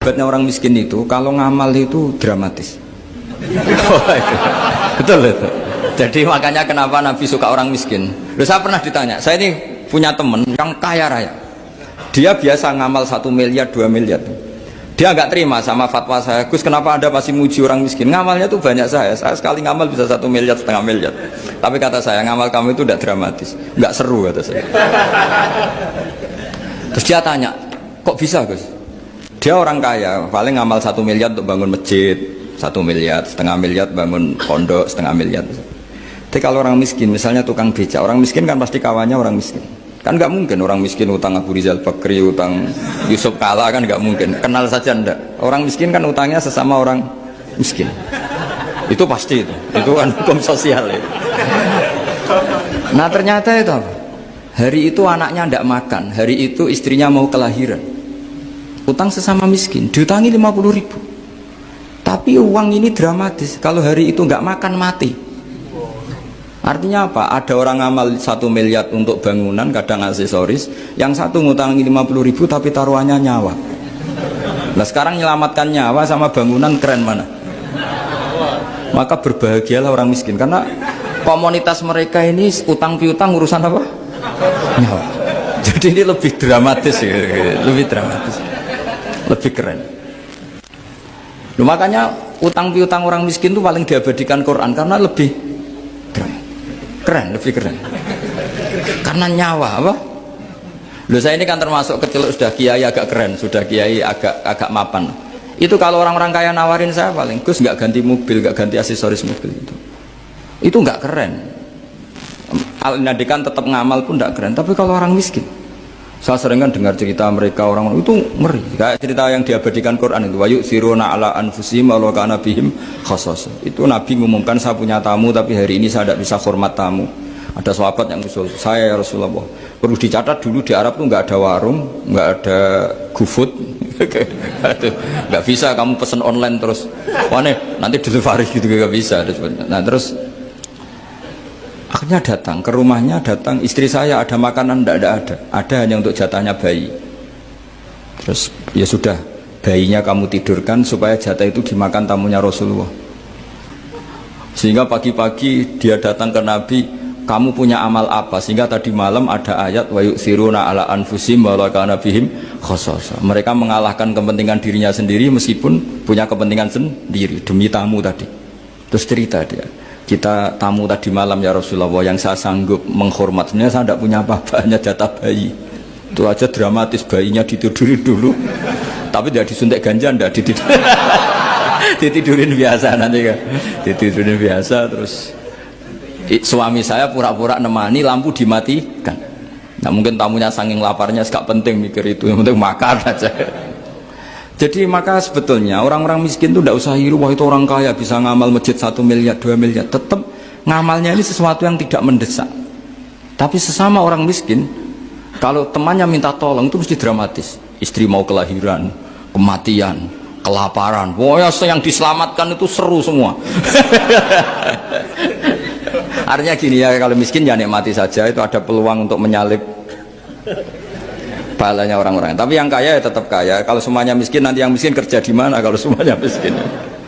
hebatnya orang miskin itu kalau ngamal itu dramatis. Betul itu. Jadi makanya kenapa Nabi suka orang miskin. Loh, saya pernah ditanya, saya ini punya teman yang kaya raya. Dia biasa ngamal 1 miliar, 2 miliar. Dia nggak terima sama fatwa saya, Gus kenapa Anda masih muji orang miskin? Ngamalnya tuh banyak saya sekali ngamal bisa 1 miliar, setengah miliar. Tapi kata saya, ngamal kamu itu tidak dramatis, nggak seru kata saya. Terus dia tanya, kok bisa Gus? Dia orang kaya, paling ngamal 1 miliar untuk bangun masjid, 1 miliar, setengah miliar bangun pondok, setengah miliar. Tapi kalau orang miskin, misalnya tukang beca, orang miskin kan pasti kawannya orang miskin. Kan nggak mungkin orang miskin utang Abu Rizal Bakri, utang Yusuf Kala, kan nggak mungkin. Kenal saja ndak. Orang miskin kan utangnya sesama orang miskin. Itu pasti itu kan hukum sosial itu. Nah ternyata itu apa? Hari itu anaknya ndak makan, hari itu istrinya mau kelahiran. Utang sesama miskin, diutangi 50.000. Tapi uang ini dramatis. Kalau hari itu nggak makan mati. Artinya apa? Ada orang amal 1 miliar untuk bangunan, kadang aksesoris, yang satu ngutangi 50.000 tapi taruhannya nyawa. Nah sekarang menyelamatkan nyawa sama bangunan keren mana? Maka berbahagialah orang miskin karena komunitas mereka ini utang piutang urusan apa? Nyawa. Jadi ini lebih dramatis ya, lebih dramatis, lebih keren. Nah, makanya utang piutang orang miskin itu paling diabadikan Quran karena lebih keren, lebih keren karena nyawa apa? Loh saya ini kan termasuk kecil sudah kiai agak keren, sudah kiai agak mapan. Itu kalau orang-orang kaya nawarin saya paling Gus nggak ganti mobil, nggak ganti aksesoris mobil itu nggak keren. Al-Nadikan tetap ngamal pun nggak keren. Tapi kalau orang miskin, saya sering kan dengar cerita mereka orang itu ngeri. Kayak cerita yang diabadikan Quran itu, wayu siruna ala anfusihim walau kana bihim khassas. Itu Nabi mengumumkan saya punya tamu tapi hari ini saya tidak bisa hormat tamu. Ada sahabat yang usul, saya ya Rasulullah, perlu dicatat dulu di Arab tuh nggak ada warung, nggak ada GoFood, nggak bisa kamu pesen online terus, wah nanti delivery gitu nggak bisa. Nah terus akhirnya datang ke rumahnya, datang istri saya ada makanan, tidak ada hanya untuk jatahnya bayi. Terus ya sudah, bayinya kamu tidurkan supaya jatah itu dimakan tamunya Rasulullah. Sehingga pagi-pagi dia datang ke Nabi, kamu punya amal apa? Sehingga tadi malam ada ayat wa yu'thiruna ala anfusihim walau kana bihim khassasa. Mereka mengalahkan kepentingan dirinya sendiri meskipun punya kepentingan sendiri demi tamu tadi. Terus cerita dia, kita tamu tadi malam ya Rasulullah, yang saya sanggup menghormat, sebenarnya saya tidak punya apa-apa, hanya jatah bayi. Itu aja dramatis, bayinya ditidurin dulu tapi tidak disuntik ganja, tidak ditidurin biasa nanti kan, ditidurin biasa. Terus suami saya pura-pura nemani, lampu dimatikan. Nah mungkin tamunya saking laparnya gak penting mikir itu, yang penting makan aja. Jadi maka sebetulnya orang-orang miskin itu tidak usah hiru, wah itu orang kaya bisa ngamal masjid 1 miliar, 2 miliar. Tetap ngamalnya ini sesuatu yang tidak mendesak. Tapi sesama orang miskin, kalau temannya minta tolong itu mesti dramatis. Istri mau kelahiran, kematian, kelaparan. Wah yang diselamatkan itu seru semua. Artinya gini ya, kalau miskin ya nikmati saja, itu ada peluang untuk menyalip pahalanya orang-orang. Tapi yang kaya ya tetap kaya. Kalau semuanya miskin, nanti yang miskin kerja di mana kalau semuanya miskin?